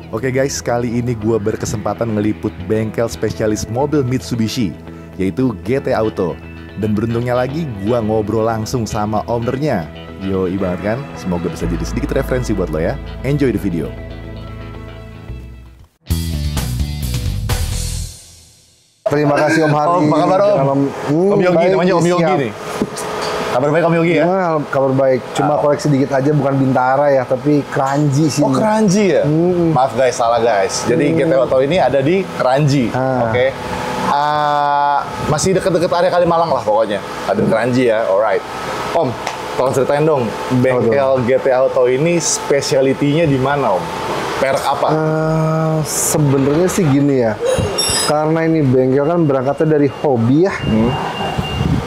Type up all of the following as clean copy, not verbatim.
Oke guys, kali ini gue berkesempatan ngeliput bengkel spesialis mobil Mitsubishi, yaitu GT Auto. Dan beruntungnya lagi, gue ngobrol langsung sama ownernya. Yoi banget kan? Semoga bisa jadi sedikit referensi buat lo ya. Enjoy the video. Terima kasih Om Hari. Om, apa kabar Om? Om Yogi, namanya Om Yogi nih. Kabar baik Om Yogi ya? Kabar baik, cuma koreksi dikit aja, bukan Bintara ya, tapi Kranji sih. Oh Kranji ya? Maaf guys, salah guys. Jadi GT Auto ini ada di Kranji, oke? Masih deket-deket area Kalimalang lah pokoknya. Ada di Kranji ya, alright. Om, tolong ceritain dong, bengkel GT Auto ini spesialitinya di mana Om? Merek apa? Sebenarnya sih gini ya, karena ini bengkel kan berangkatnya dari hobi ya.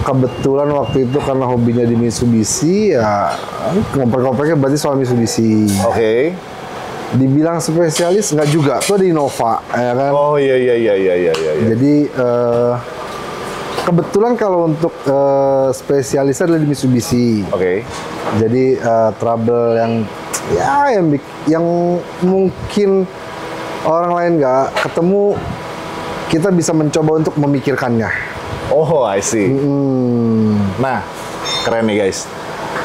Kebetulan waktu itu karena hobinya di Mitsubishi ya, ngoprek-ngopreknya berarti soal Mitsubishi. Oke. Dibilang spesialis nggak juga, tuh ada Innova ya kan. Oh iya. Jadi kebetulan kalau untuk spesialisnya adalah di Mitsubishi. Oke. Jadi trouble yang mungkin orang lain nggak ketemu, kita bisa mencoba untuk memikirkannya. Oh, I see. Nah, keren nih guys.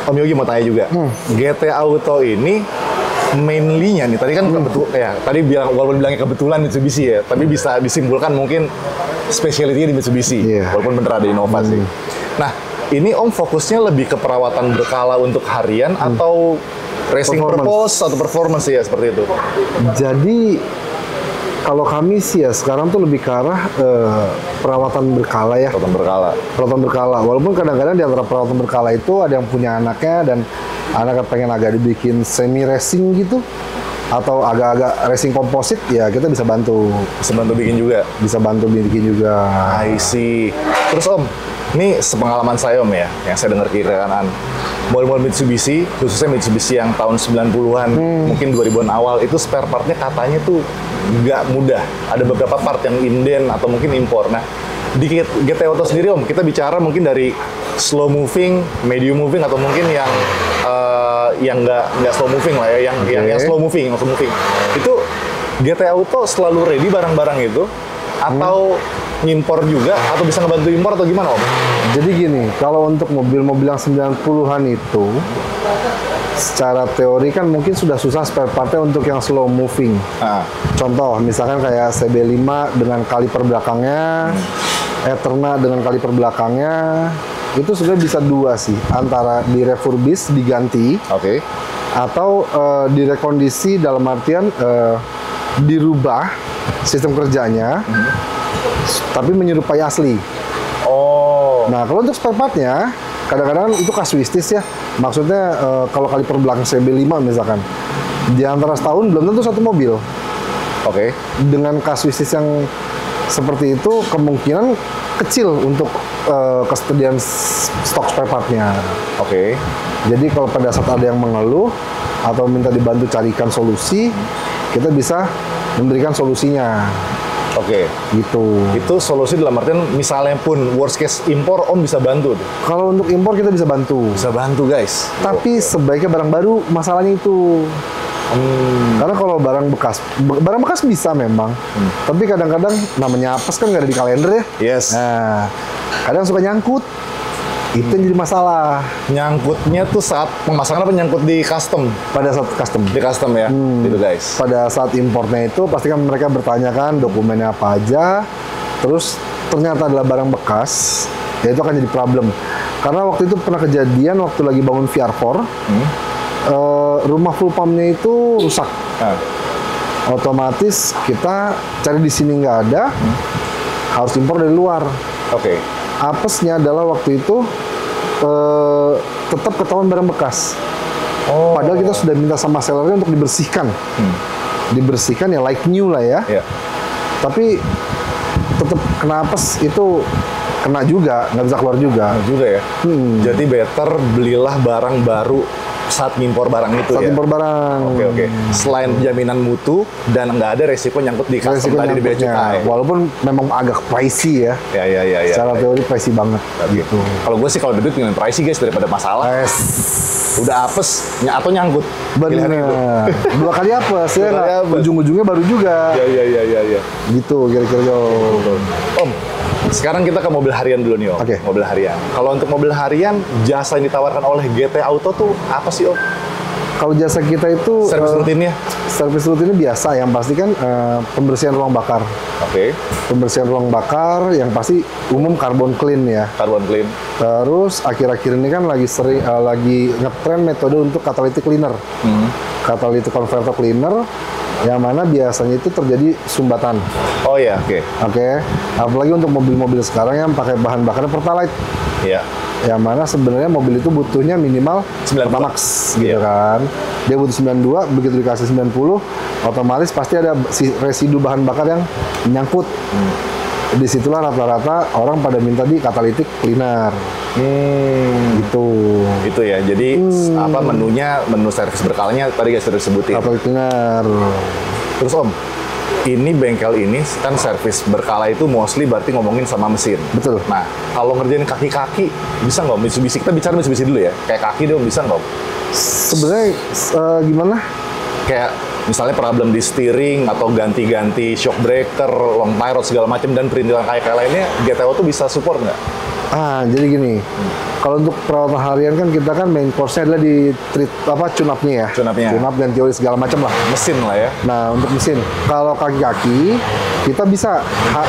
Om Yogi mau tanya juga. GT Auto ini mainly-nya nih, tadi kan kebetulan ya, tadi walaupun bilangnya kebetulan Mitsubishi ya, tapi bisa disimpulkan mungkin specialty-nya di Mitsubishi, walaupun bener ada Innova sih. Nah, ini Om fokusnya lebih ke perawatan berkala untuk harian atau racing purpose atau performance ya, seperti itu? Jadi kalau kami sih ya sekarang tuh lebih ke arah perawatan berkala ya. Perawatan berkala. Walaupun kadang-kadang di antara perawatan berkala itu ada yang punya anaknya dan anaknya pengen agak dibikin semi racing gitu atau agak-agak racing komposit, ya kita bisa bantu. Bisa bantu bikin juga? Bisa bantu bikin juga. I see. Terus Om, ini sepengalaman saya Om ya, yang saya dengar kira-kiraan mobil-mobil Mitsubishi, khususnya Mitsubishi yang tahun 90-an, mungkin 2000-an awal, itu spare partnya katanya tuh nggak mudah. Ada beberapa part yang inden atau mungkin impor. Nah, di GT Auto sendiri Om, kita bicara mungkin dari slow moving, medium moving, atau mungkin yang nggak slow moving lah ya, yang slow moving. Itu GT Auto selalu ready barang-barang itu, atau ngimpor juga, atau bisa ngebantu impor atau gimana Om? Jadi gini, kalau untuk mobil-mobil yang 90-an itu, secara teori kan mungkin sudah susah spare partnya untuk yang slow moving. Contoh, misalkan kayak CB5 dengan kaliper belakangnya, Eterna dengan kaliper belakangnya, itu sudah bisa dua sih, antara di refurbish, diganti, atau direkondisi dalam artian dirubah sistem kerjanya, tapi menyerupai asli. Nah, kalau untuk spare partnya, kadang-kadang itu kasuistis ya. Maksudnya kalau kaliper belakang CB5 misalkan, di antara setahun belum tentu satu mobil. Dengan kasuistis yang seperti itu, kemungkinan kecil untuk kesediaan stok spare partnya. Jadi kalau pada saat ada yang mengeluh atau minta dibantu carikan solusi, kita bisa memberikan solusinya. Gitu. Itu solusi dalam artian misalnya pun worst case impor, Om bisa bantu. Kalau untuk impor kita bisa bantu. Bisa bantu guys. Tapi sebaiknya barang baru, masalahnya itu. Karena kalau barang bekas bisa memang. Tapi kadang-kadang namanya apes kan nggak ada di kalender ya. Nah, kadang suka nyangkut. Itu yang jadi masalah. Nyangkutnya tuh saat pemasangan apa nyangkut di custom? Pada saat custom. Di custom ya, gitu guys. Pada saat importnya itu pasti kan mereka bertanyakan dokumennya apa aja. Terus ternyata adalah barang bekas, ya itu akan jadi problem. Karena waktu itu pernah kejadian waktu lagi bangun VR4, rumah full pumpnya itu rusak. Otomatis kita cari di sini nggak ada, harus impor dari luar. Apesnya adalah waktu itu tetap ketahuan barang bekas. Padahal kita sudah minta sama sellernya untuk dibersihkan. Dibersihkan ya like new lah ya. Tapi tetap kena apes, itu kena juga, nggak bisa keluar juga. Jadi better belilah barang baru saat ngimpor barang itu saat ya? Impor barang. Selain jaminan mutu dan nggak ada resiko nyangkut di custom tadi di bea cukai. Walaupun memang agak pricey ya. Secara teori pricey banget. Gitu. Kalau gue sih kalau duit dengan pricey guys daripada masalah. Udah apes, atau nyangkut. Pilihan itu. Bener. 2 kali apes ya. Dua kali nggak? apes. Ujung-ujungnya baru juga. Iya. Gitu kira-kira yo. Om, sekarang kita ke mobil harian dulu nih Om. Oke. Mobil harian. Kalau untuk mobil harian, jasa yang ditawarkan oleh GT Auto tuh apa sih Om? Kalau jasa kita itu Servis rutinnya? servis rutinnya biasa, yang pasti kan pembersihan ruang bakar. Oke. Pembersihan ruang bakar yang pasti umum carbon clean ya. Carbon clean. Terus akhir-akhir ini kan lagi sering lagi ngetren metode untuk catalytic cleaner. Catalytic converter cleaner yang mana biasanya itu terjadi sumbatan. Oh iya, oke. Oke. Apalagi untuk mobil-mobil sekarang yang pakai bahan bakarnya Pertalite. Iya. Yang mana sebenarnya mobil itu butuhnya minimal 92. Pertamax gitu Iya. kan. Dia butuh 92, begitu dikasih 90, otomatis pasti ada residu bahan bakar yang menyangkut. Disitulah rata-rata orang pada minta di catalytic cleaner. Gitu. Itu ya. Jadi apa menu servis berkalanya tadi guys sudah disebutin. Catalytic cleaner. Terus Om, ini bengkel ini kan servis berkala itu mostly berarti ngomongin sama mesin. Betul. Nah, kalau ngerjain kaki-kaki bisa nggak Om? Mitsubishi, kita bicara Mitsubishi dulu ya. Kayak kaki dong bisa nggak Om? Sebenarnya gimana? Kayak misalnya problem di steering atau ganti-ganti shock breaker, long tie rod segala macam dan perintilan kayak lainnya, GTO tuh bisa support nggak? Jadi gini. Kalau untuk perawatan harian kan kita kan main course-nya adalah di tune-up-nya ya. Tune-up-nya. Tune-up dan teori segala macam lah. Mesin lah ya. Nah, untuk mesin, kalau kaki-kaki kita bisa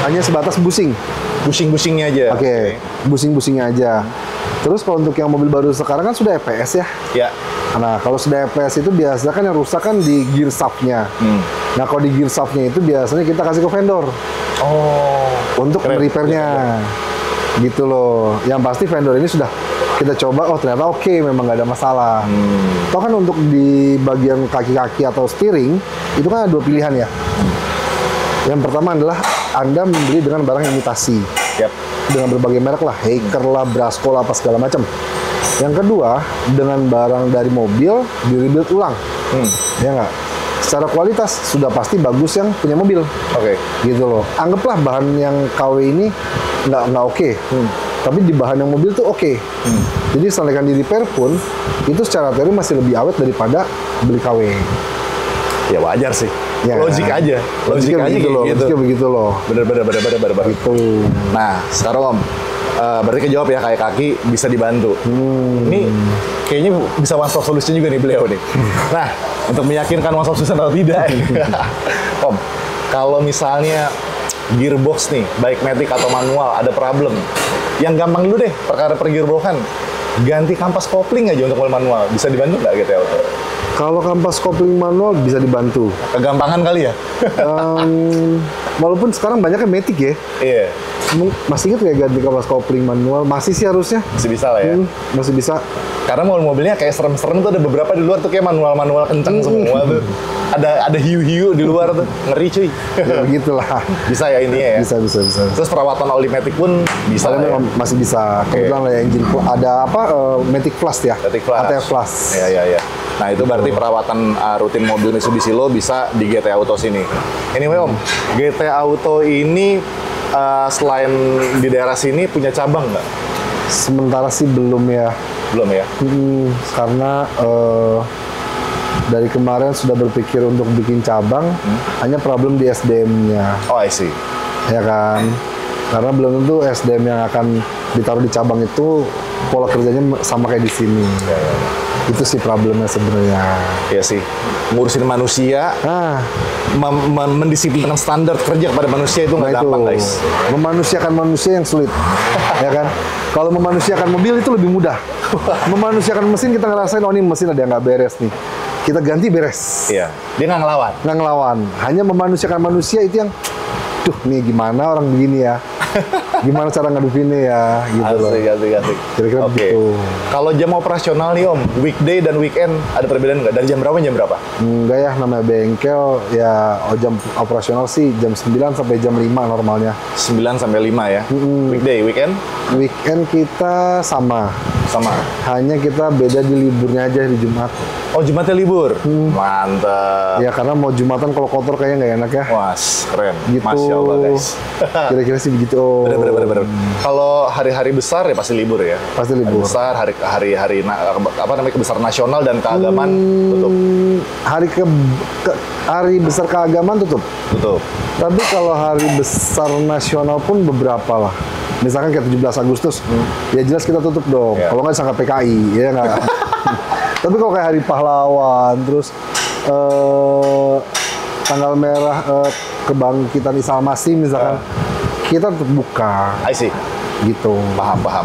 hanya sebatas busing. Bushing-bushingnya aja. Oke, busing-busingnya aja. Terus kalau untuk yang mobil baru sekarang kan sudah EPS ya. Ya. Nah, kalau sudah EPS itu biasanya kan yang rusak kan di gear shaft-nya. Nah, kalau di gear shaft-nya itu biasanya kita kasih ke vendor Oh. untuk Keren. repairnya. Gitu loh. Yang pasti vendor ini sudah kita coba, oh ternyata oke, memang nggak ada masalah. Toh kan untuk di bagian kaki-kaki atau steering, itu kan ada 2 pilihan ya. Yang pertama adalah Anda membeli dengan barang imitasi. Yap. Dengan berbagai merek lah, Heiker lah, Brasco lah, apa segala macam. Yang kedua, dengan barang dari mobil, di-rebuild ulang. Ya nggak? Secara kualitas, sudah pasti bagus yang punya mobil. Oke. Gitu loh. Anggaplah bahan yang KW ini nggak oke. Tapi di bahan yang mobil tuh oke. Jadi seandainya di repair pun, itu secara teori masih lebih awet daripada beli KW. Ya wajar sih. Ya. Logik aja. Logik aja begitu kayak loh. gitu. Logiknya begitu loh. Bener. Gitu. Nah, sekarang Om, berarti kejawab ya kayak kaki bisa dibantu. Ini kayaknya bisa one stop solution juga nih beliau nih. Nah, untuk meyakinkan one stop solution atau tidak, Om, kalau misalnya gearbox nih, baik matic atau manual, ada problem. Yang gampang dulu deh, perkara pergearboxan. Ganti kampas kopling aja untuk mobil manual. Bisa dibantu nggak gitu ya? Kalau kampas kopling manual bisa dibantu. Kegampangan kali ya? Walaupun sekarang banyak kan matic ya. Iya, Masih inget nggak ganti kampas kopling manual? Masih sih harusnya. masih bisa lah ya. Masih bisa. Karena mobil-mobilnya kayak serem-serem tuh ada beberapa di luar tuh kayak manual-manual kencang semua tuh. Ada hiu-hiu di luar tuh. Ngeri cuy. Ya begitulah. Bisa ya intinya ya? Bisa. Terus perawatan oli matic pun bisa lah ya? Masih bisa. Kebetulan ada engine ada apa Matic Plus ya. Matic Plus. ATF Plus. Iya. Nah itu berarti perawatan rutin mobil Mitsubishi lo bisa di GT Auto sini. Anyway Om, GT Auto ini selain di daerah sini punya cabang nggak? Sementara sih belum ya. Belum ya? Karena dari kemarin sudah berpikir untuk bikin cabang, hanya problem di SDM-nya. Oh I see. Ya kan? Karena belum tentu SDM yang akan ditaruh di cabang itu pola kerjanya sama kayak di sini. Itu sih problemnya sebenarnya. Ya sih, ngurusin manusia, mendisiplinkan standar kerja kepada manusia itu nggak gampang guys. Memanusiakan manusia yang sulit, ya kan? Kalau memanusiakan mobil itu lebih mudah. Memanusiakan mesin kita ngerasain, oh ini mesin ada yang nggak beres nih. Kita ganti beres. Iya, dia nggak ngelawan. Nggak ngelawan. Hanya memanusiakan manusia itu yang, tuh nih gimana orang begini ya? Gimana cara ngadepinnya ya? Gitu loh. Asik. Kira-kira Oke. begitu. Kalau jam operasional nih Om, weekday dan weekend ada perbedaan nggak? Dari jam berapa jam berapa? Enggak ya, namanya bengkel ya jam operasional sih jam 9 sampai jam 5 normalnya. 9 sampai 5 ya. Weekday, weekend Weekend kita sama. sama. Hanya kita beda di liburnya aja di Jumat. Oh, Jumatnya libur. Mantap. Ya karena mau Jumatan kalau kotor kayaknya nggak enak ya. Wah, keren. Gitu. Masya Allah, guys. Kira-kira sih begitu. Om. Bener. Kalau hari-hari besar ya pasti libur ya. Pasti libur. Hari besar, apa namanya, kebesaran nasional dan keagamaan tutup. Hari besar keagamaan tutup. Tutup. Tapi kalau hari besar nasional pun beberapa lah. Misalkan kayak 17 Agustus, ya jelas kita tutup dong. Ya. Kalau nggak disangka PKI, ya nggak. Tapi kalau kayak Hari Pahlawan, terus tanggal merah kebangkitan Isa Al-Masih misalkan, kita tetap buka. I see. Gitu. Paham.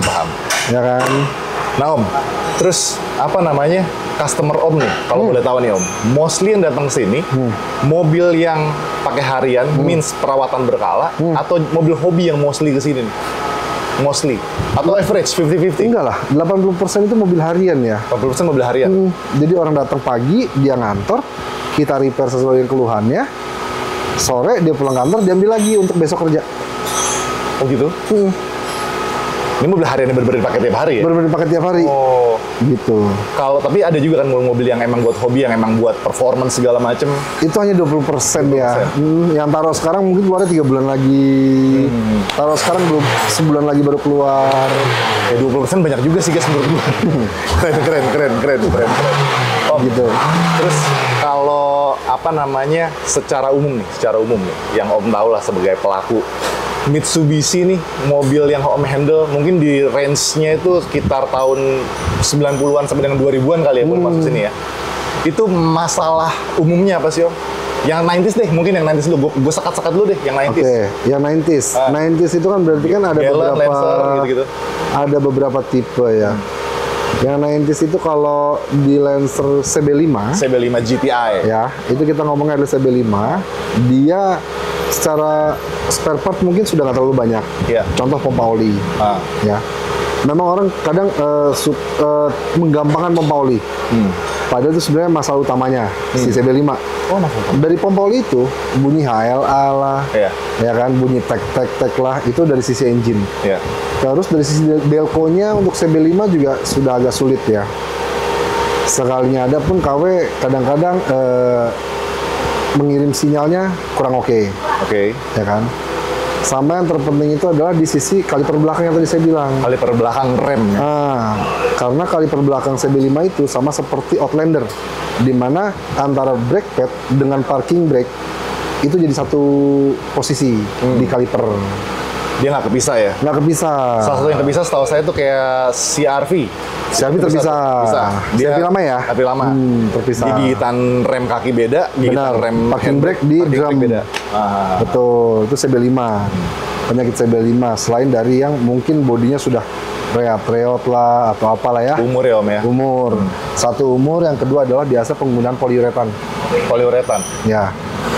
Ya kan? Nah, Om, terus apa namanya, customer Om nih, kalau boleh tahu nih Om, mostly yang datang ke sini, mobil yang pakai harian, means perawatan berkala, atau mobil hobi yang mostly ke sini nih? Mostly? Atau average, 50-50? Enggak lah, 80% itu mobil harian ya. 80% mobil harian? Jadi orang datang pagi, dia ngantor, kita repair sesuai dengan keluhannya, sore dia pulang kantor, diambil lagi untuk besok kerja. Oh gitu? Ini mobil harian yang bener-bener dipakai tiap hari ya? Bener-bener pakai tiap hari. Oh. Gitu. Kalau tapi ada juga kan mobil yang emang buat hobi, yang emang buat performance segala macem. Itu hanya 20% ya. Yang taruh sekarang mungkin keluarnya 3 bulan lagi. Taruh sekarang belum sebulan lagi baru keluar. Ya 20% banyak juga sih guys menurut gue. keren. Oh Gitu. Terus kalau apa namanya, secara umum nih, yang Om tahu lah sebagai pelaku Mitsubishi nih, mobil yang Om handle mungkin di range-nya itu sekitar tahun 90-an sampai dengan 2000-an kali ya, baru masuk sini ya. Itu masalah umumnya apa sih Om? Yang 90s deh, mungkin yang 90s dulu. Gue sekat-sekat dulu deh, yang 90s. Oke, yang 90s. 90s itu kan berarti kan ada Gallon, beberapa Lancer, gitu-gitu. Ada beberapa tipe ya. Yang 90s itu kalau di Lancer CB5 CB5 GTI. ya, itu kita ngomongnya adalah CB5, dia secara spare part mungkin sudah nggak terlalu banyak. Iya. Contoh pompa oli. Ya. Memang orang kadang menggampangkan pompa oli. Padahal itu sebenarnya masalah utamanya si CB5. Oh, masalah. Dari pompa oli itu bunyi HLA lah, Iya. ya kan, bunyi tek lah, itu dari sisi engine. Iya. Terus dari sisi delco-nya untuk CB5 juga sudah agak sulit ya. Sekalinya ada pun KW kadang-kadang mengirim sinyalnya kurang oke. Oke. Ya kan. Sama yang terpenting itu adalah di sisi kaliper belakang yang tadi saya bilang. Kaliper belakang rem ya. Karena kaliper belakang CB5 itu sama seperti Outlander, di mana antara brake pad dengan parking brake itu jadi satu posisi di kaliper. Dia nggak kepisah ya? Nggak kepisah. Salah satu yang kepisah setahu saya itu kayak CR-V. CR-V terpisah. Bisa. Dia CR-V lama ya? CR-V lama. Terpisah. Gigitan rem kaki beda, gigitan Benar. rem Parking brake di parking drum. brake beda. Betul, itu CB5. Penyakit CB5 selain dari yang mungkin bodinya sudah reot lah atau apalah ya. Umur ya Om ya? Umur. Satu umur, yang kedua adalah biasa penggunaan poliuretan. Poliuretan. Ya.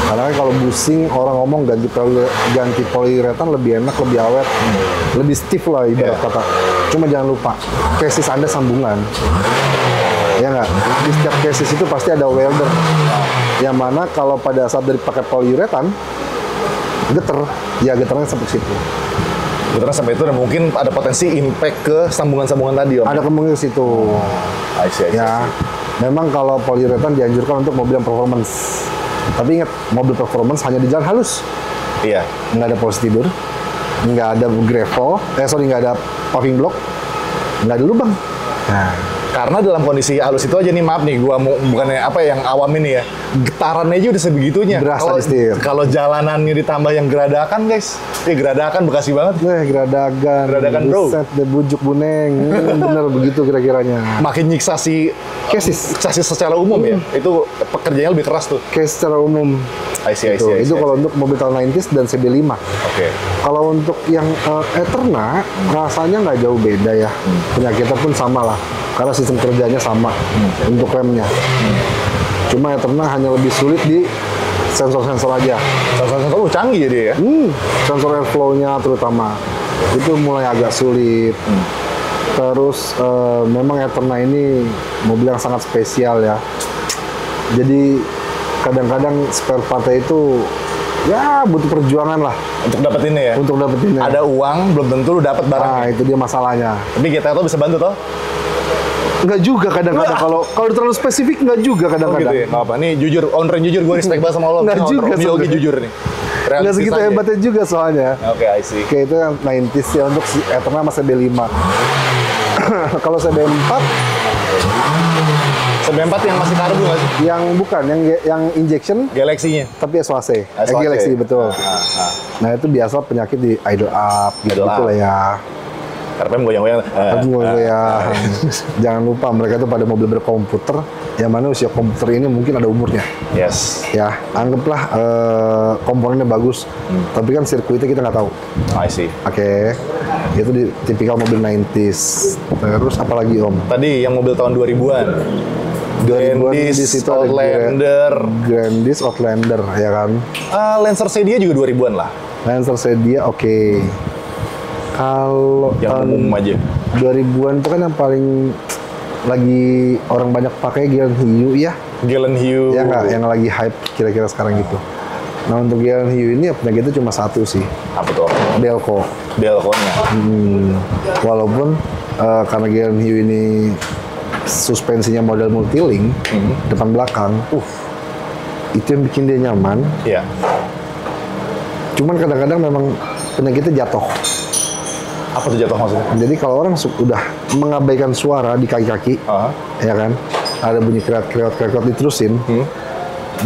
Karena kalau busing orang ngomong ganti poliuretan lebih enak, lebih awet, lebih stiff lah ibarat kata. Cuma jangan lupa, chassis Anda sambungan. Ya nggak? Di setiap chassis itu pasti ada welder. Yang mana kalau pada saat dari pakai poliuretan, geter, ya geternya sampai situ. Getarnya sampai itu dan mungkin ada potensi impact ke sambungan-sambungan tadi Om. Ada kemungkinan situ. I see. Ya, memang kalau poliuretan dianjurkan untuk mobil yang performance. Tapi ingat, mobil performance hanya di jalan halus. Iya. Nggak ada posisi tidur, nggak ada gravel, nggak ada paving block, nggak ada lubang. Nah, Karena dalam kondisi halus itu aja nih, maaf nih, gua mau bukannya apa yang awam ini ya, getarannya aja udah sebegitunya. Berasa di setir. Kalau jalanannya ditambah yang geradakan guys, geradakan Bekasi banget. Geradakan, bro. Buset deh, bujuk buneng. Bener begitu kira-kiranya. Makin nyiksa si Chassis secara umum ya, itu pekerjaannya lebih keras tuh. Case secara umum. I see. Itu kalau untuk mobil tahun 90s dan CB5. Oke. Kalau untuk yang Eterna, rasanya nggak jauh beda ya. Penyakitnya pun sama lah. Karena sistem kerjanya sama untuk remnya. Cuma Eterna hanya lebih sulit di sensor-sensor aja. Sensor canggih ya dia ya. Sensor airflow-nya terutama. Itu mulai agak sulit. Terus memang Eterna ini mobil yang sangat spesial ya. Jadi kadang-kadang spare part-nya itu ya butuh perjuangan lah Untuk dapetinnya ya. untuk dapetinnya. Ada uang belum tentu lu dapet barang. Nah, itu dia masalahnya. Tapi kita tuh bisa bantu toh. Nggak juga kadang-kadang kalau terlalu spesifik nggak juga Oh kadang-kadang. gitu ya, nggak apa. Nih jujur, owner jujur, gue respect banget sama lo. Nggak Nih, juga owner Om Yogi sebenarnya. jujur nih. Nggak Realistis segitu aja. hebatnya juga soalnya. Oke, I see. Kayak itu yang 90s ya untuk si Eterna sama CB5. Kalau CB4 CB4 yang masih karbu nggak sih? yang bukan yang injection Galaxy-nya. tapi SOAC. SOAC. Galaxy betul. Ah. Nah itu biasa penyakit di idle up gitu, Idle up. lah ya. RPM goyang-goyang. Tapi ya jangan lupa mereka itu pada mobil berkomputer yang mana usia komputer ini mungkin ada umurnya. Yes. Ya anggaplah komponennya bagus, tapi kan sirkuitnya kita nggak tahu. I see. Oke, itu di tipikal mobil 90s. Terus apalagi Om? Tadi yang mobil tahun 2000-an. 2000-an di situ ada Outlander. Grandis, Outlander, ya kan? Lancer Sedia juga 2000-an lah. Lancer Sedia, oke. Kalau Yang tahun umum aja. 2000-an itu kan yang paling lagi orang banyak pakai Giant Hiu ya. Galen Hue. Ya nggak, yang lagi hype kira-kira sekarang gitu. Nah untuk Giant Hiu ini penyakitnya cuma satu sih, Apa tuh? Delco. Delco-nya. Walaupun karena Giant Hiu ini suspensinya model multilink depan belakang, itu yang bikin dia nyaman. Iya. Cuman kadang-kadang memang penyakitnya jatuh. Apa tuh jatuh maksudnya? Jadi kalau orang udah mengabaikan suara di kaki-kaki, ya kan, ada bunyi kreot diterusin,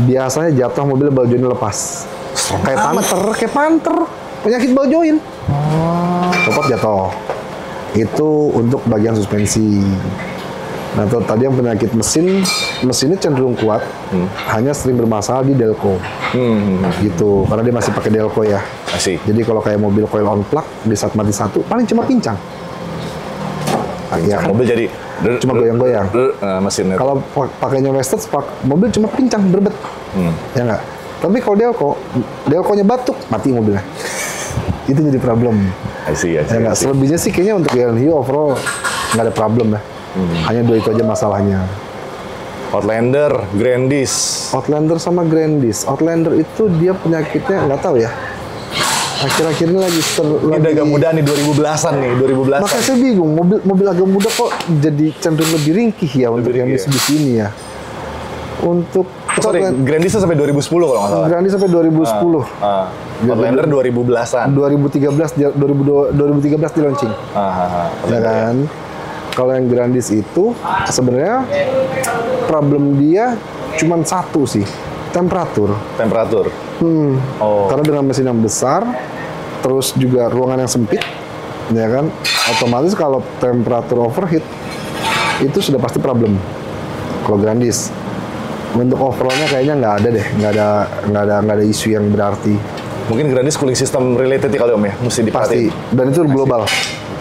biasanya jatuh mobil bal join lepas. Kayak panter, penyakit bal join. Copot jatuh. Itu untuk bagian suspensi. Nah, tadi yang penyakit mesinnya cenderung kuat, hanya sering bermasalah di Delco. Gitu, karena dia masih pakai Delco ya. Masih. Jadi kalau kayak mobil coil on plug di saat mati satu paling cuma pincang. Ya kan? Mobil jadi Cuma goyang-goyang. Mesinnya. Kalau pakainya Western Spark, mobil cuma pincang berbet. Ya nggak? Tapi kalau Delco-nya batuk, mati mobilnya. Itu jadi problem. I see. Ya nggak? Selebihnya sih kayaknya untuk Giant Hiu overall nggak ada problem ya. Hanya dua itu aja masalahnya. Outlander, Grandis. Outlander sama Grandis. Outlander itu dia penyakitnya nggak tahu ya. Akhir-akhir ini lagi Ini udah agak muda nih, 2010-an nih, 2010-an. Makanya saya bingung, mobil agak muda kok jadi cenderung lebih ringkih ya untuk yang Mitsubishi ini ya. Untuk Sorry, Grandis itu sampai 2010 kalau nggak salah. Grandis sampai 2010. Outlander 2010-an. 2013 di launching. Ya kan? Kalau yang Grandis itu sebenarnya problem dia cuma satu sih, temperatur. Karena dengan mesin yang besar, terus juga ruangan yang sempit, ya kan, otomatis kalau temperatur overheat itu sudah pasti problem. Kalau Grandis, untuk overallnya kayaknya nggak ada deh, nggak ada isu yang berarti. Mungkin Grandis cooling system related kali Om ya, mesti diperhatiin. Pasti, dan itu global.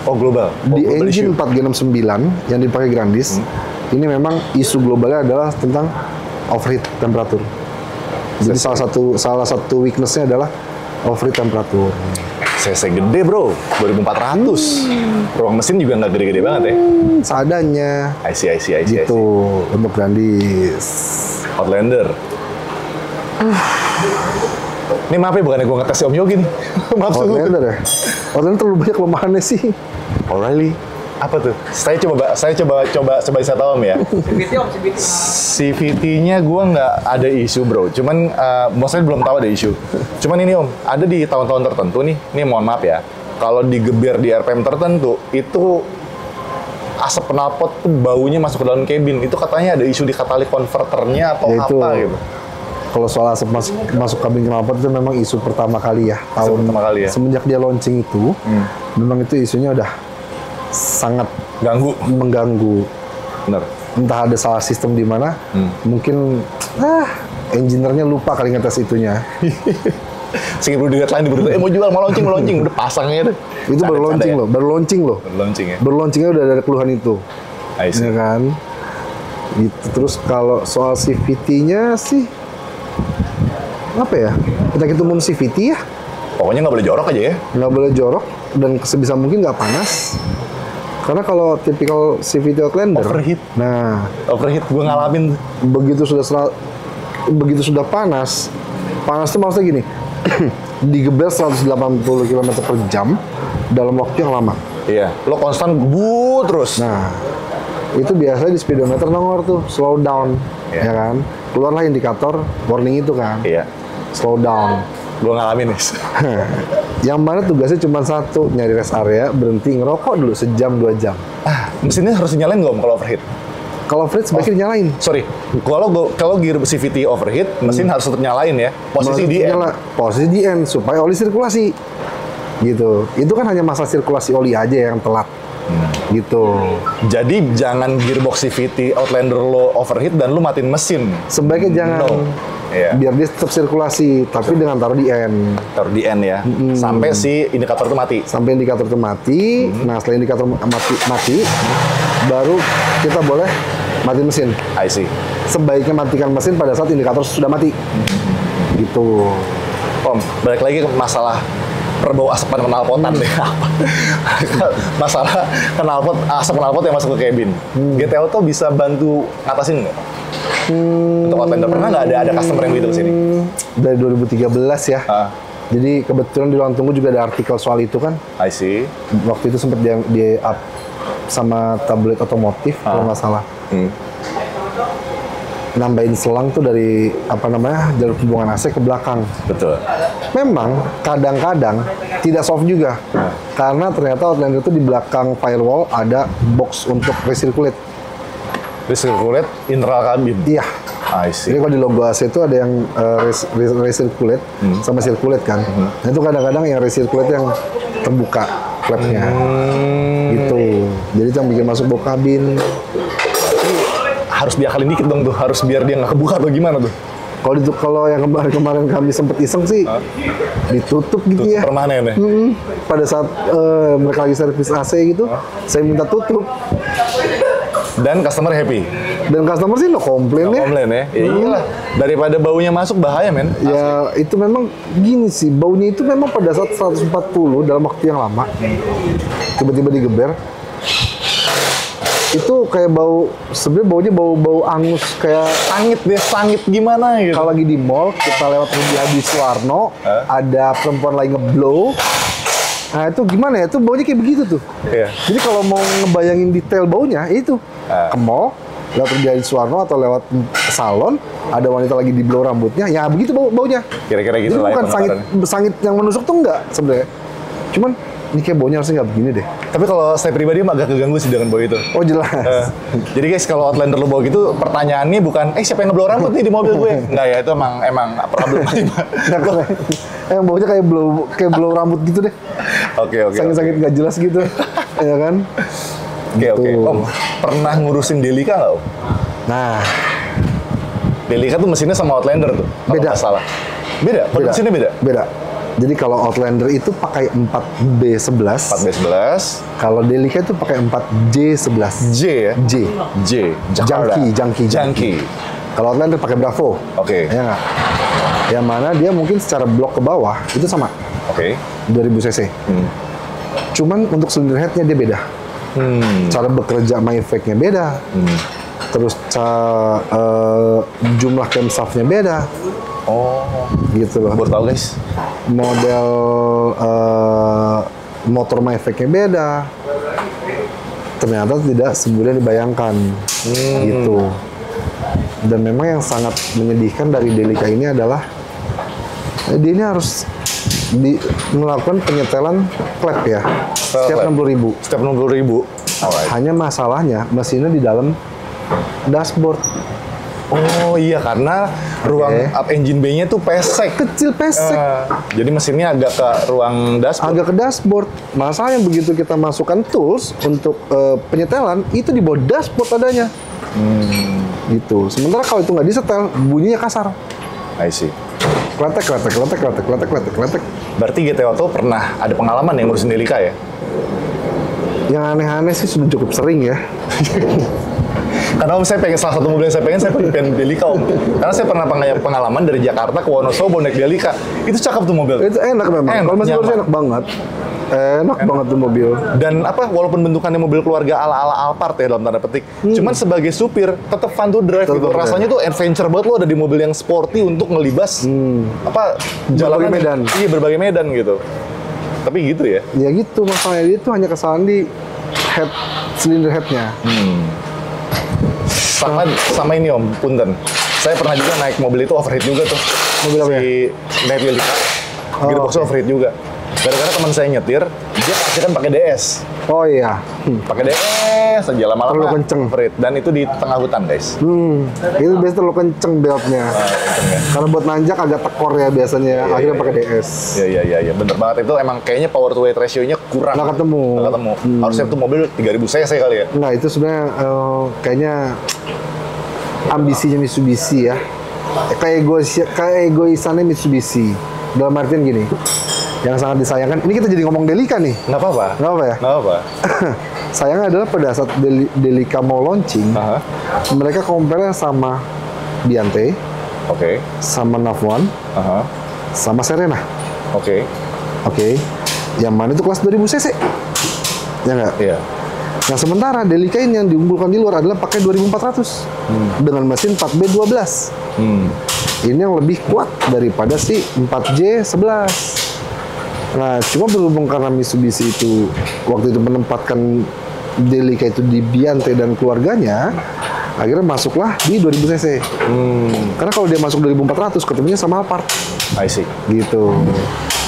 Oh global. Di global engine issue. 4G69 yang dipakai Grandis, ini memang isu globalnya adalah tentang overheat temperatur. Jadi salah satu weakness-nya adalah overheat temperatur. CC gede bro, 2400. Ruang mesin juga nggak gede-gede banget ya. Seadanya. I see. Gitu untuk Grandis. Outlander. Ini maaf ya, bukannya gue ngetes si Om Yogi nih. Maaf Outlander ya? Outlander terlalu banyak kelemahannya sih. O'Reilly. Apa tuh? Saya coba saya tahu Om ya. CVT-nya gue nggak ada isu bro. Cuman maksudnya belum tahu ada isu. Cuman ini Om, ada di tahun-tahun tertentu nih. Ini mohon maaf ya. Kalau digeber di RPM tertentu, itu asap knalpot tuh baunya masuk ke dalam kabin. Itu katanya ada isu di katalyk converternya atau Itu, apa gitu. kalau soal asap masuk kabin knalpot itu memang isu pertama kali ya. Pertama kali ya. Semenjak dia launching itu, memang itu isunya udah sangat mengganggu. Bener. Entah ada salah sistem di mana, mungkin engineer-nya lupa kali ngetes itunya. Sehingga baru dilihat lain di berita, mau jual, mau launching, udah pasangnya tuh. Itu baru launching loh. Baru launching ya. Baru launchingnya udah ada keluhan itu. I see. Ya kan? Gitu. Terus kalau soal CVT-nya sih apa ya? Penyakit umum CVT ya. Pokoknya nggak boleh jorok aja ya. Nggak boleh jorok dan sebisa mungkin nggak panas. Karena kalau tipikal CVT Outlander, Overheat. Nah, Overheat gue ngalamin. begitu sudah panas tuh maksudnya gini, digeber 180 km per jam dalam waktu yang lama. Iya. Lo konstan terus. Nah, itu biasanya di speedometer nongol tuh slow down, ya kan? Keluarlah indikator warning itu kan, slow down. Gue ngalamin nih. Yang mana tugasnya cuma satu, nyari rest area, berhenti ngerokok dulu sejam 2 jam. Mesinnya harus dinyalain nggak Om kalau overheat? Kalau overheat sebaiknya dinyalain. Sorry, kalau gear CVT overheat, mesin harus tetap nyalain ya. Posisi di N. Posisi di N supaya oli sirkulasi. Gitu. Itu kan hanya masalah sirkulasi oli aja yang telat. Gitu. Jadi jangan gearbox CVT Outlander lo overheat dan lo matiin mesin. Sebaiknya jangan. Biar dia tetap sirkulasi, tapi dengan taruh di N. Taruh di N ya. Sampai si indikator itu mati. Sampai indikator itu mati. Nah, setelah indikator mati, baru kita boleh mati mesin. I see. Sebaiknya matikan mesin pada saat indikator sudah mati. Gitu. Om, balik lagi ke masalah berbau asap knalpotan deh. Masalah asap knalpot yang masuk ke cabin. GT Auto bisa bantu ngatasin nggak? Untuk Outlander pernah nggak ada customer yang begitu kesini? Dari 2013 ya. Jadi kebetulan di ruang tunggu juga ada artikel soal itu kan. I see. Waktu itu sempat di up sama tablet otomotif kalau nggak salah. Nambahin selang tuh dari jalur hubungan AC ke belakang. Betul. Memang kadang-kadang tidak soft juga, karena ternyata Outlander itu di belakang firewall ada box untuk recirculate. Recirculate internal kabin. Iya. I see. Jadi kalau di logo AC itu ada yang recirculate sama circulate kan. Nah itu kadang-kadang yang recirculate yang terbuka flapnya. Gitu. Jadi itu yang bikin masuk bawah kabin. Harus diakalin dikit dong tuh, harus biar dia nggak kebuka atau gimana tuh? Kalau yang kemarin kami sempat iseng sih ditutup gitu ya. Permanen ya? Pada saat mereka lagi servis AC gitu, saya minta tutup. Dan customer happy? Dan customer sih no komplain ya. Komplain ya? Ya iyalah, daripada baunya masuk bahaya men. Ya itu memang gini sih, baunya itu memang pada saat 140 dalam waktu yang lama, tiba-tiba digeber. Itu kayak sebenarnya baunya bau angus, kayak sangit gimana gitu. Kalau lagi di mall, kita lewat Rudy Hadi Suwarno, ada perempuan lagi ngeblow. Nah itu gimana ya, itu baunya kayak begitu tuh. Jadi kalau mau ngebayangin detail baunya, itu ke mall, lewat Rudy Hadi Suwarno atau lewat salon, ada wanita lagi di blow rambutnya, ya begitu baunya. Kira-kira gitu lah. Jadi bukan sangit yang menusuk tuh enggak sebenarnya. Cuman ini kayak baunya harusnya nggak begini deh. Tapi kalau saya pribadi agak keganggu sih dengan bau itu. Oh jelas. Jadi guys, kalau Outlander lo bau gitu, pertanyaannya bukan, siapa yang ngeblow rambut nih di mobil gue? Enggak ya, itu emang problem. Yang baunya kayak blow rambut gitu deh. Oke. Sakit-sakit nggak jelas gitu, ya kan? Oke. Om, pernah ngurusin Delica nggak Om? Nah, Delica tuh mesinnya sama Outlander tuh. Beda. Salah. Beda. Mesinnya beda. Beda. Jadi kalau Outlander itu pakai 4B11. 4B11. Kalau Delica itu pakai 4J11. J ya? J. Jakarta. Junkie. Kalau Outlander pakai Bravo. Oke. Ya nggak? Yang mana dia mungkin secara blok ke bawah itu sama. Oke. 2000 cc. Cuman untuk silinder headnya dia beda. Cara bekerja MyFake-nya beda. Terus jumlah camshaft-nya beda. Oh, gitu loh. Baru tahu guys. Model motor MyFake-nya beda. Ternyata tidak semudah dibayangkan. Gitu. Dan memang yang sangat menyedihkan dari Delica ini adalah dia ini harus melakukan penyetelan klep ya. Setiap 60.000. Setiap 60.000. Hanya masalahnya mesinnya di dalam dashboard. Oh iya, karena ruang up engine bay-nya tuh pesek. Kecil pesek. Jadi mesinnya agak ke ruang dashboard. Agak ke dashboard. Masalahnya begitu kita masukkan tools untuk penyetelan, itu di bawah dashboard adanya. Gitu. Sementara kalau itu nggak disetel, bunyinya kasar. I see. Kletek. Berarti GT Auto pernah ada pengalaman yang ngurusin Delica ya? Yang aneh-aneh sih sudah cukup sering ya. Karena saya pengen, salah satu mobil yang saya pengen Delica Om. Karena saya pernah pengalaman dari Jakarta ke Wonosobo naik Delica. Itu cakep tuh mobil. Itu enak memang. Kalau masih baru enak banget. Enak banget tuh mobil. Dan walaupun bentukannya mobil keluarga ala-ala Alphard ya dalam tanda petik, cuman sebagai supir tetap fun to drive gitu. Rasanya tuh adventure banget, lo ada di mobil yang sporty untuk ngelibas jalanan medan. Iya, berbagai medan gitu. Tapi gitu ya. Ya gitu, masalahnya itu hanya kesalahan di silinder headnya. Sama ini Om, punten. Saya pernah juga naik mobil itu overheat juga tuh. Mobil apa ya? Si Netwheelika. Gearboxnya overheat juga. Gara-gara teman saya nyetir, dia pasti kan pakai DS. Oh iya. Pakai DS aja lama-lama. Terlalu kenceng. Overheat. Dan itu di tengah hutan, guys. Itu biasanya terlalu kenceng beltnya. Kenceng ya. Karena buat nanjak agak tekor ya biasanya. Akhirnya pakai DS. Iya, bener banget. Itu emang kayaknya power to weight ratio-nya kurang. Nggak ketemu. Harusnya tuh mobil 3000 cc kali ya. Nah itu sebenarnya kayaknya ambisinya Mitsubishi ya. Kayak egoisannya Mitsubishi. Dalam artian gini, yang sangat disayangkan, ini kita jadi ngomong Delica nih. Nggak apa-apa. Nggak apa ya? Nggak apa. Sayangnya adalah pada saat Delica mau launching, mereka compare sama Biante, sama Nav1, sama Serena. Oke. Yang mana itu kelas 2000 cc? Ya nggak? Iya. Nah sementara Delica ini yang diunggulkan di luar adalah pakai 2400 dengan mesin 4B12. Ini yang lebih kuat daripada si 4J11. Nah cuma berhubung karena Mitsubishi itu waktu itu menempatkan Delica itu di Biante dan keluarganya, akhirnya masuklah di 2000 cc. Karena kalau dia masuk 2400 ketemunya sama Alphard. I see. Gitu.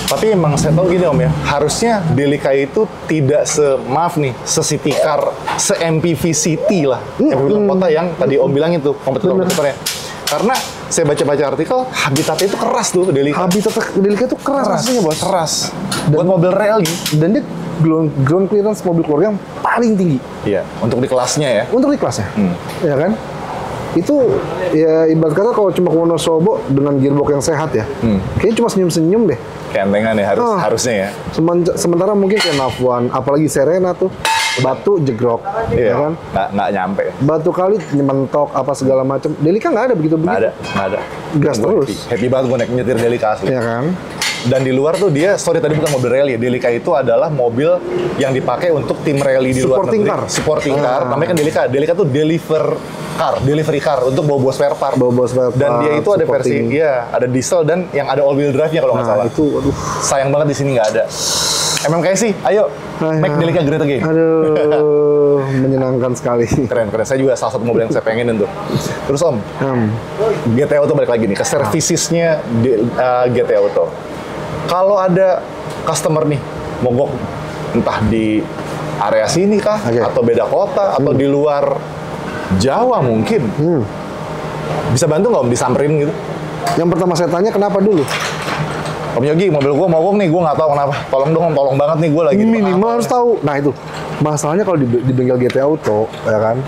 Tapi emang saya tahu gini Om ya, harusnya Delica itu tidak se-city car, se-MPV City lah. MPV kota yang tadi Om bilang itu, kompetitornya. Karena saya baca-baca artikel, habitatnya itu keras tuh Delica. Habitat Delica itu keras rasanya, Bos. Keras. Buat mobil rally. Dan dia ground clearance mobil keluarga yang paling tinggi. Iya, untuk di kelasnya ya. Untuk di kelasnya. Ya kan? Itu ya ibarat kata kalau cuma ke Wonosobo dengan gearbox yang sehat ya. Kayaknya cuma senyum-senyum deh. Kentengan ya harusnya ya. Sementara mungkin kayak Nav1, apalagi Serena tuh batu jegrok, iya, ya kan? Nggak nyampe. Batu kali mentok apa segala macam. Delica nggak ada begitu. Nggak ada. Gas terus. Happy banget gue naik nyetir Delica asli. Ya kan? Dan di luar tuh dia, sorry tadi bukan mobil rally ya, Delica itu adalah mobil yang dipakai untuk tim rally di luar negeri. Supporting car. Namanya kan Delica. Delica tuh delivery car untuk bawa spare part. Dan dia itu ada versi, ada diesel dan yang ada all wheel drive-nya kalau nggak salah. Itu, aduh. Sayang banget di sini nggak ada. MMK sih, ayo make Delica great again. Aduh, menyenangkan sekali. Keren. Saya juga salah satu mobil yang saya pengenin tuh. Terus Om, GT Auto balik lagi nih ke servicesnya GT Auto. Kalau ada customer nih mogok entah di area sini kah, atau beda kota, atau di luar Jawa mungkin, bisa bantu nggak Om disamperin gitu? Yang pertama saya tanya kenapa dulu? Om Yogi, mobil gue mogok nih, gue nggak tahu kenapa. Tolong dong Om, tolong banget nih gue lagi. Minimal harus tahu. Nah itu masalahnya kalau di bengkel GT Auto, ya kan?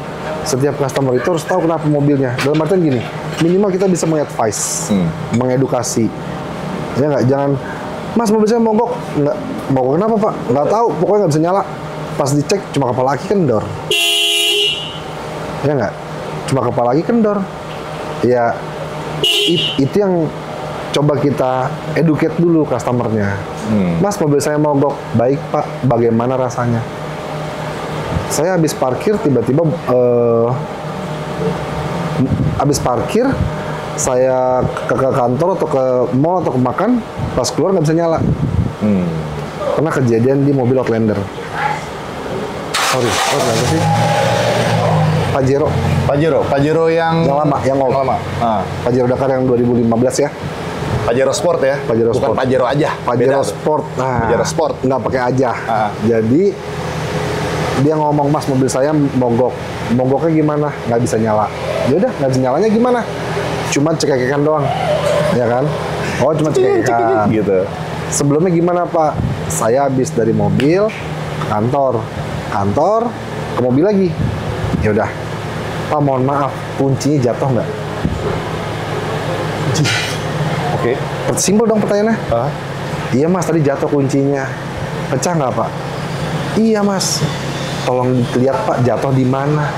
Setiap customer itu harus tahu kenapa mobilnya. Dalam artian gini, minimal kita bisa mengadvise, mengedukasi. Ya nggak, jangan Mas mobil saya mogok. Nggak, mogok kenapa Pak? Nggak tahu, pokoknya nggak bisa nyala. Pas dicek cuma kepala aki kendor. Ya nggak? Cuma kepala aki kendor. Ya itu yang coba kita educate dulu customernya. Mas mobil saya mogok. Baik Pak, bagaimana rasanya? Saya habis parkir tiba-tiba habis parkir saya ke kantor atau ke mall atau ke makan, pas keluar nggak bisa nyala. Pernah kejadian di mobil Outlander. Outlander sih. Pajero yang lama, yang old. Pajero Dakar yang 2015 ya. Pajero Sport ya. Bukan Sport. Pajero aja. Pajero Sport. Pajero Sport. Nggak pakai aja. Jadi dia ngomong, Mas mobil saya mogok. Mogoknya gimana? Nggak bisa nyala. Ya udah, nggak bisa nyalanya gimana? Cuma cekek-cekekan doang, ya kan? Oh, cuma cekek-cekekan gitu. Sebelumnya gimana Pak? Saya habis dari mobil, kantor, ke mobil lagi. Ya udah, Pak mohon maaf, kuncinya jatuh nggak? Oke. Simpel dong pertanyaannya. Iya Mas, tadi jatuh kuncinya. Pecah nggak Pak? Iya Mas. Tolong lihat Pak, jatuh di mana?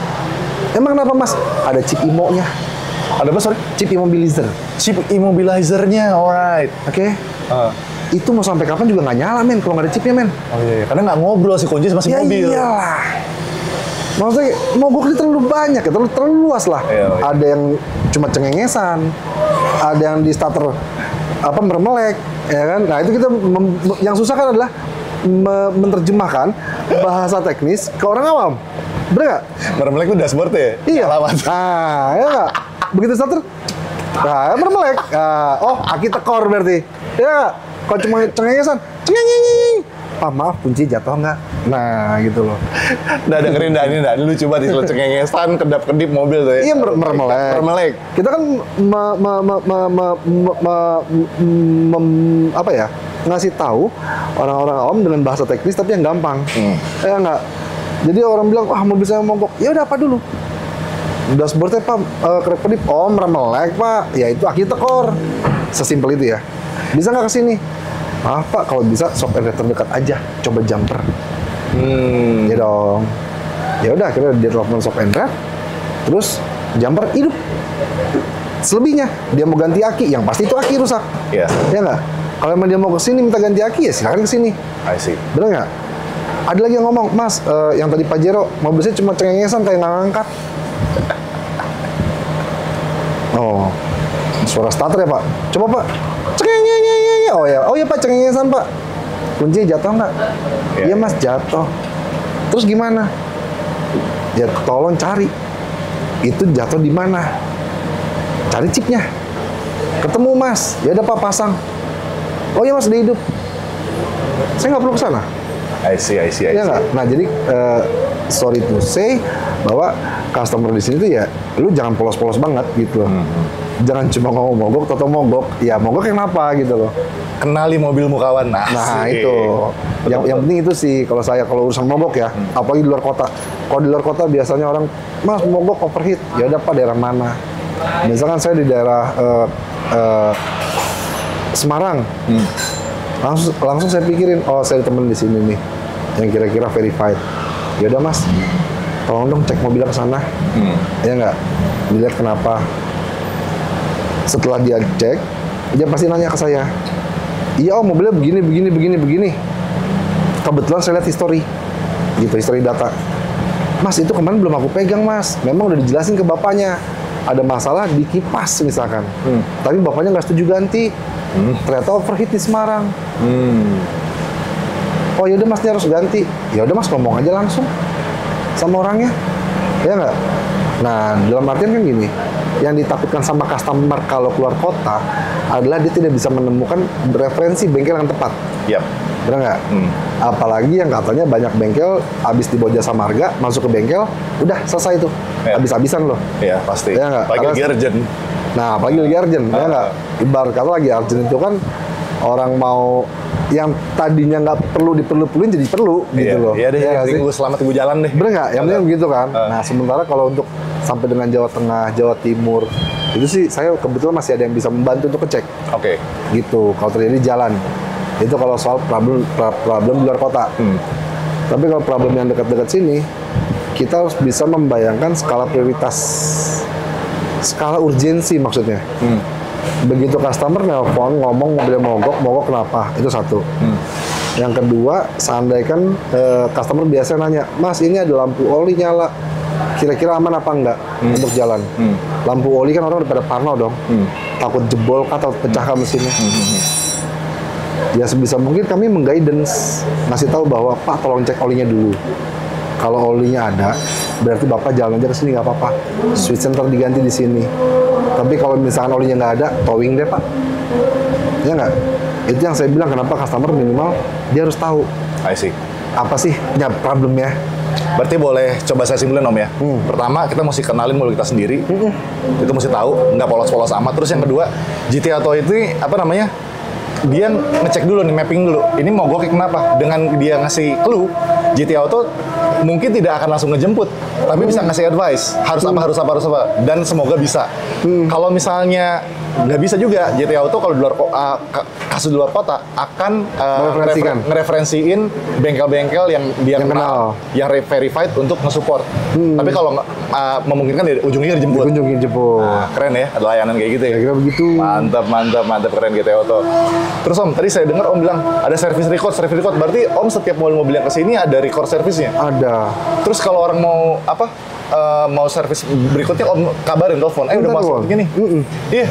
Emang kenapa Mas? Ada chip IMO-nya. Ada apa, sorry? Chip immobilizer. Chip immobilizer-nya, alright. Oke. Itu mau sampai kapan juga nggak nyala, men, kalau nggak ada chipnya, men. Oh iya, karena nggak ngobrol sih, kunci masih mobil. Ya iyalah. Maksudnya, mogok ini terlalu banyak, ya, terlalu luas lah. Iya. Ada yang cuma cengengesan, ada yang di starter mermelek, ya kan? Nah itu kita yang susah kan adalah menerjemahkan bahasa teknis ke orang awam. Bener nggak? Meremelek itu dashboard ya? Iya. Alamat. Nah, ya nggak? Begitu starter, nah meremelek. Oh, aki tekor berarti. Ya nggak? Kalau cuma cengengesan, cengengeng. Maaf, kunci jatuh nggak? Nah, gitu loh. Udah dengerin dah, ini dah. Ini lucu banget istilah cengengesan, kedap-kedip mobil tuh ya. Iya, meremelek. Meremelek. Kita kan apa ya? Ngasih tahu orang-orang awam dengan bahasa teknis tapi yang gampang. Ya nggak? Jadi orang bilang, wah mobil saya mogok. Ya udah apa dulu? Dashboardnya Pak, kedap-kedip. Oh, meremelek Pak. Ya itu aki tekor. Sesimpel itu ya. Bisa nggak kesini? Maaf Pak, kalau bisa shop and repair terdekat aja, coba jumper. Ya dong. Ya udah, akhirnya dia telepon shop and repair, terus jumper hidup. Selebihnya dia mau ganti aki, yang pasti itu aki rusak. Iya. Ya nggak? Kalau emang dia mau kesini minta ganti aki ya silakan kesini. I see. Bener nggak? Ada lagi yang ngomong, Mas, yang tadi Pajero mobil saya cuma cengengesan kayak nggak ngangkat. Oh, suara starter ya Pak? Coba Pak. Cengengengeng. Oh ya Pak, cengengesan Pak. Kunci jatuh nggak? Iya Mas, jatuh. Terus gimana? Ya tolong cari. Itu jatuh di mana? Cari chipnya. Ketemu Mas. Ya udah Pak, pasang. Oh ya Mas, udah hidup. Saya nggak perlu ke sana. I see. Ya nggak? Nah jadi sorry to say bahwa customer di sini tuh ya, lu jangan polos-polos banget gitu loh. Jangan cuma ngomong mogok, toto mogok. Ya mogok kenapa gitu loh. Kenali mobilmu kawan. Nah itu. Yang penting itu sih kalau urusan mogok ya, apalagi di luar kota. Kalau di luar kota biasanya orang, Mas mogok overheat. Ya udah Pak, daerah mana? Misalkan saya di daerah Semarang. Langsung saya pikirin, oh saya temen di sini nih yang kira-kira verified. Ya udah Mas, tolong dong cek mobilnya ke sana. Ya nggak, dilihat kenapa. Setelah dia cek, dia pasti nanya ke saya. Iya Om, mobilnya begini. Kebetulan saya lihat history data. Mas itu kemarin belum aku pegang Mas. Memang udah dijelasin ke bapaknya. Ada masalah di kipas misalkan. Tapi bapaknya nggak setuju ganti. Ternyata overheat di Semarang. Oh yaudah Mas, dia harus ganti. Ya udah Mas, ngomong aja langsung sama orangnya. Ya nggak? Nah, dalam artian kan gini, yang ditakutkan sama customer kalau keluar kota adalah dia tidak bisa menemukan referensi bengkel yang tepat. Yap. Benar nggak? Apalagi yang katanya banyak bengkel habis di bawah jasa marga, masuk ke bengkel, udah selesai tuh. Habis-habisan loh. Iya, pasti. Ya nggak? Lagi urgent. Nah, apalagi lagi urgent, ya nggak? Ibarat kata lagi urgent itu kan orang mau yang tadinya nggak perlu diperlu-perluin jadi perlu gitu loh. Iya deh, gue selamat gue jalan deh. Bener nggak? Yang penting begitu kan. Nah, sementara kalau untuk sampai dengan Jawa Tengah, Jawa Timur, itu sih saya kebetulan masih ada yang bisa membantu untuk ngecek. Oke. Gitu, kalau terjadi jalan. Itu kalau soal problem di luar kota. Tapi kalau problem yang dekat-dekat sini, kita harus bisa membayangkan skala prioritas, skala urgensi maksudnya. Begitu customer nelpon ngomong mobilnya mogok kenapa? Itu satu. Yang kedua, seandainya customer biasa nanya, Mas ini ada lampu oli nyala, kira-kira aman apa enggak untuk jalan? Lampu oli kan orang udah pada parno dong, takut jebol atau pecahkan mesinnya. Ya sebisa mungkin kami mengguidance, ngasih tahu bahwa Pak tolong cek olinya dulu. Kalau olinya ada, berarti Bapak jalan aja ke sini nggak apa-apa. Switch center diganti di sini. Tapi kalau misalkan olinya nggak ada, towing deh Pak. Ya nggak? Itu yang saya bilang kenapa customer minimal dia harus tahu. I see. Apa sih problemnya? Berarti boleh coba saya simpulin Om ya. Pertama kita mesti kenalin mobil kita sendiri. Itu mesti tahu, nggak polos-polos amat. Terus yang kedua, GT Auto itu apa namanya? Dia ngecek dulu nih, mapping dulu. Ini mogoknya kenapa? Dengan dia ngasih clue, GT Auto mungkin tidak akan langsung ngejemput, tapi bisa ngasih advice. Harus apa. Dan semoga bisa. Kalau misalnya nggak bisa juga, GT Auto kalau di luar kasus di luar kota akan ngereferensiin bengkel-bengkel yang dia kenal, yang verified untuk nge-support. Tapi kalau memungkinkan ya ujungnya dijemput. Nah, keren ya, ada layanan kayak gitu ya. Kira-kira begitu. Mantap keren GT Auto. Terus Om, tadi saya dengar Om bilang ada service record. Berarti Om setiap mobil yang kesini ada record servisnya? Ada. Terus kalau orang mau mau servis berikutnya Om kabarin telepon. Udah Bentar, masuk Bang. begini. Iya.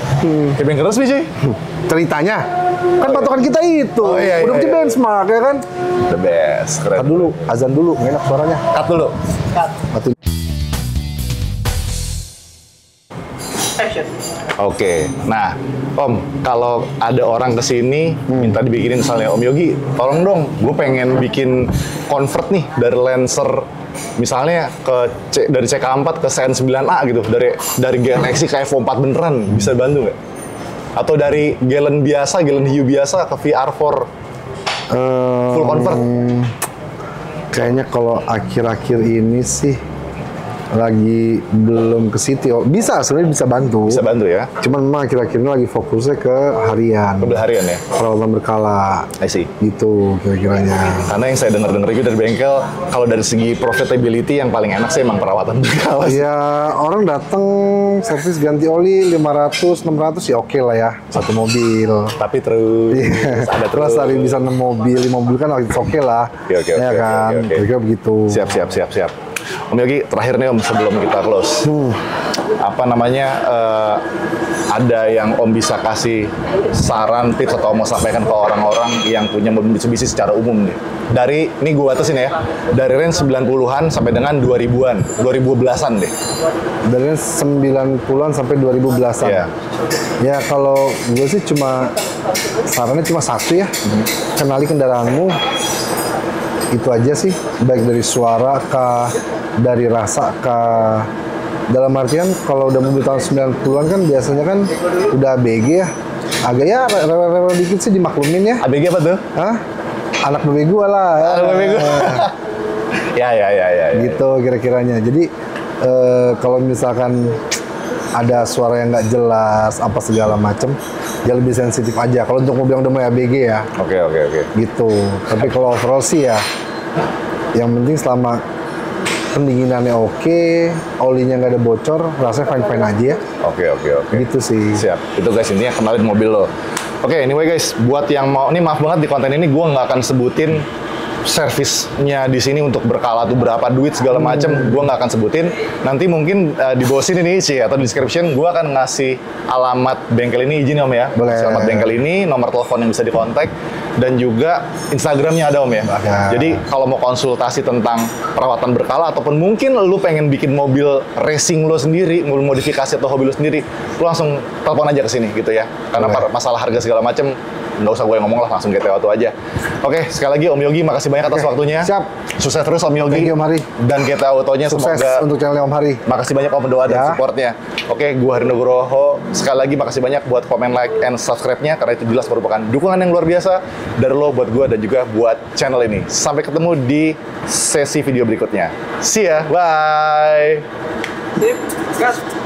Kayak bengkel resmi cuy. Ceritanya kan patokan kita itu. Oh, iya, Udah iya, punya iya. benchmark ya kan? The best. Cut Keren. dulu, azan dulu, nggak enak suaranya. Cut dulu. Mati. Oke, nah Om, kalau ada orang kesini minta dibikinin misalnya Om Yogi, tolong dong, gue pengen bikin convert nih dari Lancer misalnya dari CK4 ke CN9A gitu, dari Galaxy ke Evo 4 beneran, bisa bantu nggak? Atau dari Galen biasa, Galen hiu biasa ke VR4 full convert? Kayaknya kalau akhir-akhir ini sih lagi belum ke City. Bisa, sebenarnya bisa bantu. Bisa bantu ya? Cuman memang akhir-akhir ini lagi fokusnya ke harian. Mobil harian ya? Perawatan berkala. I see. Gitu kira-kiranya. Karena yang saya dengar-dengar itu dari bengkel, kalau dari segi profitability yang paling enak sih emang perawatan berkala sih. Ya orang datang servis ganti oli 500, 600 ya oke lah ya. Satu mobil. Tapi terus ada Terus hari bisa 6 mobil, 5 mobil kan oke lah. Oke, ya kan, oke. kira-kira begitu. Siap. Om Yogi, terakhir nih Om, sebelum kita close. Apa namanya, ada yang Om bisa kasih saran, tips, atau mau sampaikan ke orang-orang yang punya mobil Mitsubishi secara umum nih? Ini gue batasin ya, dari range 90-an sampai dengan 2000-an, 2010-an deh. Dari 90-an sampai 2010-an. Iya. Ya kalau gue sih sarannya cuma satu ya. Kenali kendaraanmu. Itu aja sih, baik dari suara kah, dari rasa kah. Dalam artian kalau udah mobil tahun 90-an kan biasanya kan udah ABG ya. Agak ya rewel-rewel dikit sih dimaklumin ya. ABG apa tuh? Hah? Anak bebek gua lah. Anak bebek gua. Ya. Gitu kira-kiranya. Jadi kalau misalkan ada suara yang nggak jelas, apa segala macem, ya lebih sensitif aja. Kalau untuk mobil yang udah mulai ABG ya. Oke. Gitu. Tapi kalau overall sih ya, yang penting selama pendinginannya oke, olinya nggak ada bocor, rasanya fine-fine aja ya. Oke. Gitu sih. Siap. Itu guys, intinya kenalin mobil lo. Oke, anyway guys, buat yang mau, ini maaf banget di konten ini gue nggak akan sebutin servisnya di sini untuk berkala tuh berapa duit segala macem, gue nggak akan sebutin. Nanti mungkin di bawah sini nih sih atau di description gue akan ngasih alamat bengkel ini, izin Om ya. Boleh. Alamat bengkel ini, nomor telepon yang bisa dikontak, dan juga Instagramnya ada Om ya. Ada. Jadi kalau mau konsultasi tentang perawatan berkala ataupun mungkin lu pengen bikin mobil racing lo sendiri, mobil modifikasi atau hobi lo sendiri, lu langsung telepon aja ke sini gitu ya. Karena masalah harga segala macem nggak usah gue yang ngomong lah, langsung GT Auto aja. Oke, sekali lagi Om Yogi, makasih banyak atas waktunya. Siap. Sukses terus Om Yogi. Thank you, Om Hari. Dan GT Autonya Sukses semoga. untuk channel Om Hari. Makasih banyak Om doa dan Ya. supportnya. Oke, gue Hari Nugroho. Sekali lagi makasih banyak buat komen, like, and subscribe-nya, karena itu jelas merupakan dukungan yang luar biasa dari lo buat gue dan juga buat channel ini. Sampai ketemu di sesi video berikutnya. See ya, bye. Sip, gas.